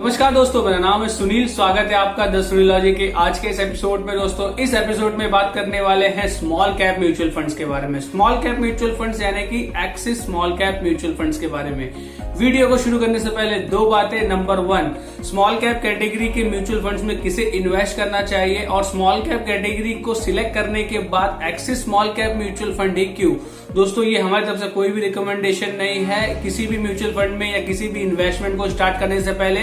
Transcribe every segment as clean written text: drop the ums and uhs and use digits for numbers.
नमस्कार दोस्तों, मेरा नाम है सुनील। स्वागत है आपका द सुनीलॉजी के आज के इस एपिसोड में। दोस्तों, इस एपिसोड में बात करने वाले हैं स्मॉल कैप म्यूचुअल फंड्स के बारे में। स्मॉल कैप म्यूचुअल फंड्स यानी कि Axis small cap mutual funds के बारे में। वीडियो को शुरू करने से पहले दो बातें। नंबर 1, स्मॉल कैप कैटेगरी के म्यूचुअल फंड्स में किसे इन्वेस्ट करना चाहिए और स्मॉल कैप कैटेगरी को सिलेक्ट करने के बाद Axis small cap mutual fund ही क्यों। दोस्तों, ये हमारी तरफ से कोई भी रिकमेंडेशन नहीं है। किसी भी म्यूचुअल फंड में या किसी भी इन्वेस्टमेंट को स्टार्ट करने से पहले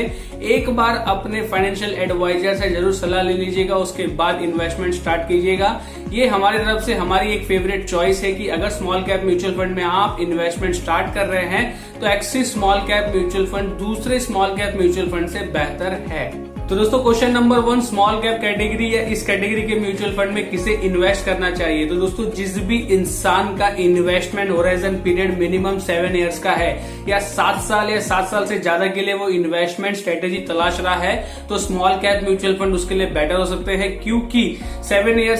एक बार अपने फाइनेंशियल एडवाइजर से जरूर सलाह ले लीजिएगा, उसके बाद इन्वेस्टमेंट स्टार्ट कीजिएगा। ये हमारी तरफ से हमारी एक फेवरेट चॉइस है कि अगर स्मॉल कैप म्यूचुअल फंड में आप इन्वेस्टमेंट स्टार्ट कर रहे हैं तो axis small cap mutual fund दूसरे स्मॉल कैप म्यूचुअल फंड से बेहतर है। तो दोस्तों, question number 1, small cap category या इस कैटेगरी के म्यूचुअल फंड में किसे इन्वेस्ट करना चाहिए। तो दोस्तों, जिस भी इंसान का investment horizon period minimum 7 years का है या 7 साल या 7 साल से ज्यादा के लिए वो इन्वेस्टमेंट स्ट्रेटेजी तलाश रहा है तो स्मॉल कैप म्यूचुअल फंड उसके लिए बेटर हो सकते हैं, क्योंकि 7 ईयर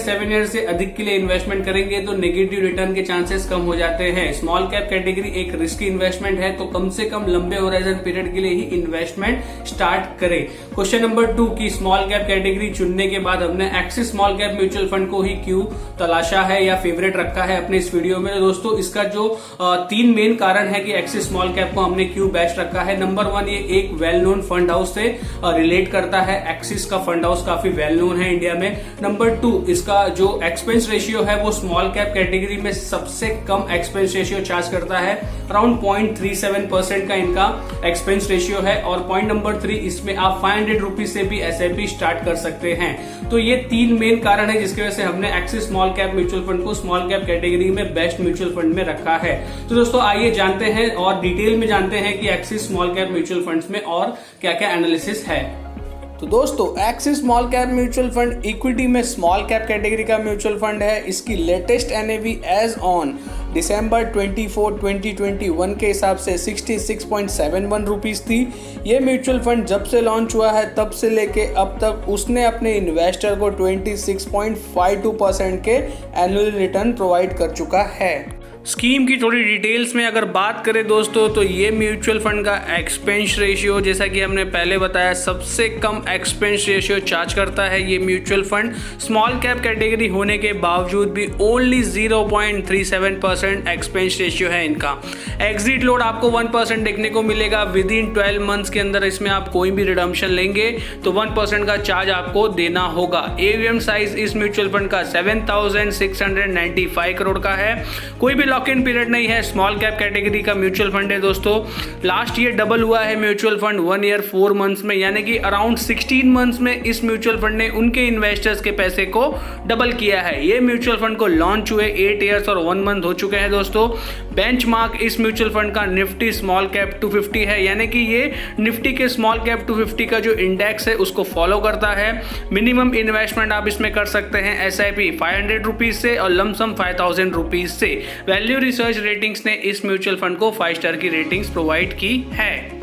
से अधिक के लिए इन्वेस्टमेंट करेंगे तो नेगेटिव रिटर्न के चांसेस कम हो जाते हैं। स्मॉल कैप कैटेगरी एक रिस्की इन्वेस्टमेंट है, तो कम से कम लंबे होराइजन पीरियड के लिए ही इन्वेस्टमेंट स्टार्ट करें। क्वेश्चन नंबर 2 की स्मॉल कैप कैटेगरी चुनने के बाद हमने axis small cap mutual fund को ही क्यों तलाशा है या फेवरेट रखा है अपने इस वीडियो में। तो दोस्तों, इसका जो 3 मेन कारण है कि एक्सिस स्मॉल कैप को हमने क्यों बेस्ट रखा है। नंबर 1, ये एक वेल नोन फंड हाउस से रिलेट करता है। एक्सिस का फंड हाउस काफी वेल नोन है इंडिया में। नंबर 2, इसका जो एक्सपेंस रेशियो है वो स्मॉल कैप कैटेगरी में सबसे कम एक्सपेंस रेशियो चार्ज करता है। अराउंड 0.37% का इनका एक्सपेंस रेशियो है। और पॉइंट नंबर 3, इसमें आप 500 रुपीज से भी एसआईपी स्टार्ट कर सकते हैं। तो ये 3 मेन कारण है जिसकी वजह से हमने axis small cap mutual fund को स्मॉल कैप कैटेगरी में बेस्ट म्यूचुअल फंड में रखा है। तो दोस्तों, आइए जानते हैं और डिटेल में जानते हैं कि Axis small cap mutual funds में और क्या क्या एनालिसिस है। तो दोस्तों, Axis small cap mutual fund equity में स्मॉल कैप कैटेगरी का म्यूचुअल फंड है। इसकी लेटेस्ट एनएवी एज ऑन दिसंबर 24, 2021 के हिसाब से 66.71 रुपीज थी। ये म्यूचुअल फंड जब से लॉन्च हुआ है तब से लेके अब तक उसने अपने इन्वेस्टर को 26.52% के एनुअल रिटर्न प्रोवाइड कर चुका है। स्कीम की थोड़ी डिटेल्स में अगर बात करें दोस्तों, तो ये म्यूचुअल फंड का एक्सपेंस रेशियो, जैसा कि हमने पहले बताया, सबसे कम एक्सपेंस रेशियो चार्ज करता है ये mutual fund. Small cap category होने के बावजूद भी ओनली 0.37% एक्सपेंस रेशियो है इनका। एग्जिट लोड आपको 1% देखने को मिलेगा। विद इन 12 मंथ्स के अंदर इसमें आप कोई भी रिडम्पशन लेंगे तो 1% का चार्ज आपको देना होगा। एवीएम साइज इस म्यूचुअल फंड का 7,695 करोड़ का है। कोई भी लॉक इन पीरियड नहीं है। स्मॉल कैप कैटेगरी का म्यूचुअल फंड है दोस्तों। लास्ट ईयर डबल हुआ है म्यूचुअल फंड 1 ईयर 4 मंथ्स में, यानी कि अराउंड 16 मंथ्स में इस म्यूचुअल फंड ने उनके इन्वेस्टर्स के पैसे को डबल किया है। ये म्यूचुअल फंड को लॉन्च हुए 8 ईयर्स और 1 मंथ हो चुके हैं दोस्तों। बेंचमार्क इस म्यूचुअल फंड का निफ्टी स्मॉल कैप 250 है, यानी कि ये निफ्टी के स्मॉल कैप 250 का जो इंडेक्स है उसको फॉलो करता है। मिनिमम इन्वेस्टमेंट आप इसमें कर सकते हैं एसआईपी 500 रुपीज से और लमसम 5000 रुपीज से। वैल्यू रिसर्च रेटिंग्स ने इस म्यूचुअल फंड को 5 स्टार की रेटिंग्स प्रोवाइड की है।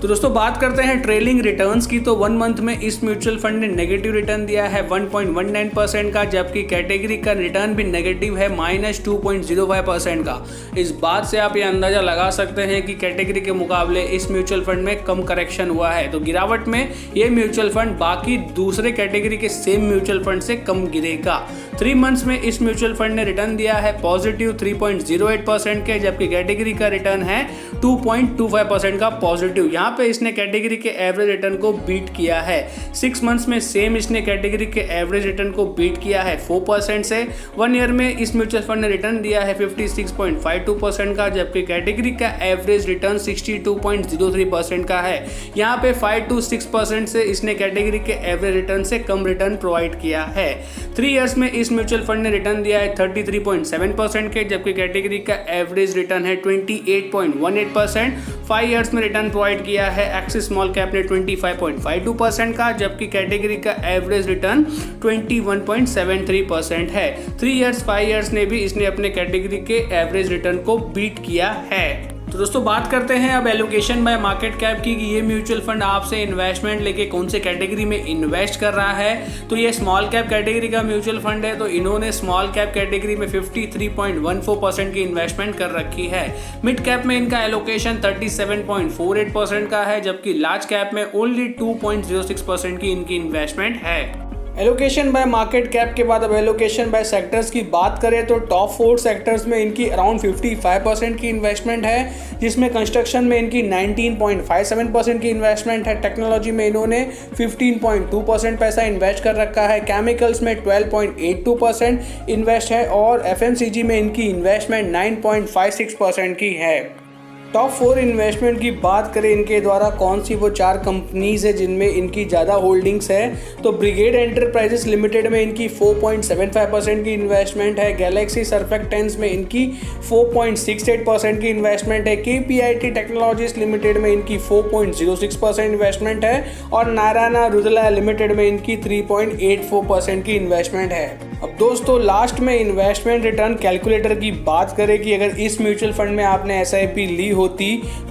तो दोस्तों, बात करते हैं ट्रेलिंग रिटर्न्स की। तो 1 मंथ में इस म्यूचुअल फंड ने नेगेटिव रिटर्न दिया है 1.19% का, जबकि कैटेगरी का रिटर्न भी नेगेटिव है -2.05% का। इस बात से आप ये अंदाजा लगा सकते हैं कि कैटेगरी के मुकाबले इस म्यूचुअल फंड में कम करेक्शन हुआ है। तो गिरावट में ये म्यूचुअल फंड बाकी दूसरे कैटेगरी के सेम म्यूचुअल फंड से कम गिरेगा। 3 मंथ्स में इस म्यूचुअल फंड ने रिटर्न दिया है पॉजिटिव 3.08% के, जबकि कैटेगरी का रिटर्न है 2.25% का पॉजिटिव। यहाँ पे इसने कैटेगरी के एवरेज रिटर्न को बीट किया है। 6 मंथ्स में सेम इसने कैटेगरी के एवरेज रिटर्न को बीट किया है 4% से। 1 ईयर में इस म्यूचुअल फंड ने रिटर्न दिया है 56.52% का, जबकि कैटेगरी का एवरेज रिटर्न 62.03% का है। यहाँ पे 5 to 6% से इसने कैटेगरी के एवरेज रिटर्न से कम रिटर्न प्रोवाइड किया है। 3 ईयर्स में इस म्यूचुअल फंड ने रिटर्न दिया है 33.7% के, जबकि कैटेगरी का एवरेज रिटर्न है 28.18%। 5 ईयर्स में रिटर्न प्रोवाइड किया है एक्सिस स्मॉल कैप ने 25.52% का, जबकि कैटेगरी का एवरेज रिटर्न 21.73% है। 3 ईयर्स 5 ईयर्स ने भी इसने अपने कैटेगरी के एवरेज रिटर्न को बीट किया है। तो दोस्तों बात करते हैं अब एलोकेशन बाय मार्केट कैप की कि ये म्यूचुअल फंड आपसे इन्वेस्टमेंट लेके कौन से कैटेगरी में इन्वेस्ट कर रहा है। तो ये स्मॉल कैप कैटेगरी का म्यूचुअल फंड है, तो इन्होंने स्मॉल कैप कैटेगरी में 53.14% की इन्वेस्टमेंट कर रखी है। मिड कैप में इनका एलोकेशन 37.48% का है, जबकि लार्ज कैप में ओनली 2.06% की इनकी इन्वेस्टमेंट है। एलोकेशन बाय मार्केट कैप के बाद अब एलोकेशन बाय सेक्टर्स की बात करें तो टॉप 4 सेक्टर्स में इनकी अराउंड 55% की इन्वेस्टमेंट है, जिसमें कंस्ट्रक्शन में इनकी 19.57% की इन्वेस्टमेंट है। टेक्नोलॉजी में इन्होंने 15.2% पैसा इन्वेस्ट कर रखा है। केमिकल्स में 12.82% इन्वेस्ट है और एफएमसीजी में इनकी इन्वेस्टमेंट 9.56% की है। टॉप 4 इन्वेस्टमेंट की बात करें इनके द्वारा कौन सी वो 4 कंपनीज है जिनमें इनकी ज़्यादा होल्डिंग्स है, तो ब्रिगेड एंटरप्राइजेस लिमिटेड में इनकी 4.75% की इन्वेस्टमेंट है। गैलेक्सी सर्फेक्टेंट्स में इनकी 4.68% की इन्वेस्टमेंट है। केपीआईटी टेक्नोलॉजीज लिमिटेड में इनकी 4.06% इन्वेस्टमेंट है और नारायण रुद्रला लिमिटेड में इनकी 3.84% की इन्वेस्टमेंट है। अब दोस्तों लास्ट में इन्वेस्टमेंट रिटर्न कैलकुलेटर की बात करें कि अगर इस म्यूचुअल फंड में आपने एसआईपी ली होती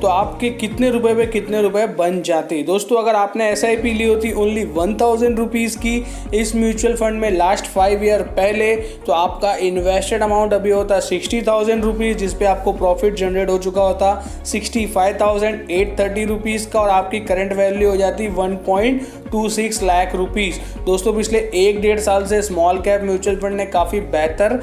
तो आपके कितने रुपए पे कितने रुपए बन जाते। दोस्तों अगर आपने एसआईपी ली होती ओनली 1000 रुपीज़ की इस म्यूचुअल फंड में लास्ट 5 ईयर पहले, तो आपका इन्वेस्टेड अमाउंट अभी होता 60,000 रुपीज़, जिसपे आपको प्रॉफिट जनरेट हो चुका होता 65,830 रुपीज़ का और आपकी करंट वैल्यू हो जाती 1.26 लाख रुपीज़। दोस्तों पिछले 1-1.5 साल से स्मॉल कैप म्यूचुअल फंड ने काफ़ी बेहतर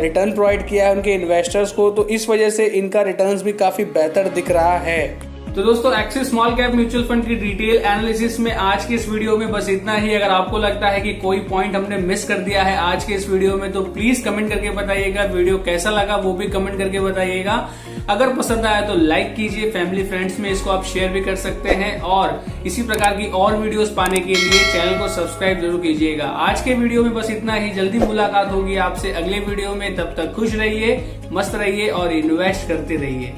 रिटर्न प्रोवाइड किया है उनके इन्वेस्टर्स को, तो इस वजह से इनका रिटर्न्स भी काफ़ी बेहतर दिख रहा है। तो दोस्तों Axis small cap mutual fund की डिटेल एनालिसिस में आज के इस वीडियो में बस इतना ही। अगर आपको लगता है कि कोई पॉइंट हमने मिस कर दिया है आज के इस वीडियो में तो प्लीज कमेंट करके बताइएगा। वीडियो कैसा लगा वो भी कमेंट करके बताइएगा। अगर पसंद आया तो लाइक कीजिए, फैमिली फ्रेंड्स में इसको आप शेयर भी कर सकते हैं और इसी प्रकार की और वीडियोस पाने के लिए चैनल को सब्सक्राइब जरूर कीजिएगा। आज के वीडियो में बस इतना ही। जल्दी मुलाकात होगी आपसे अगले वीडियो में, तब तक खुश रहिए, मस्त रहिए और इन्वेस्ट करते रहिए।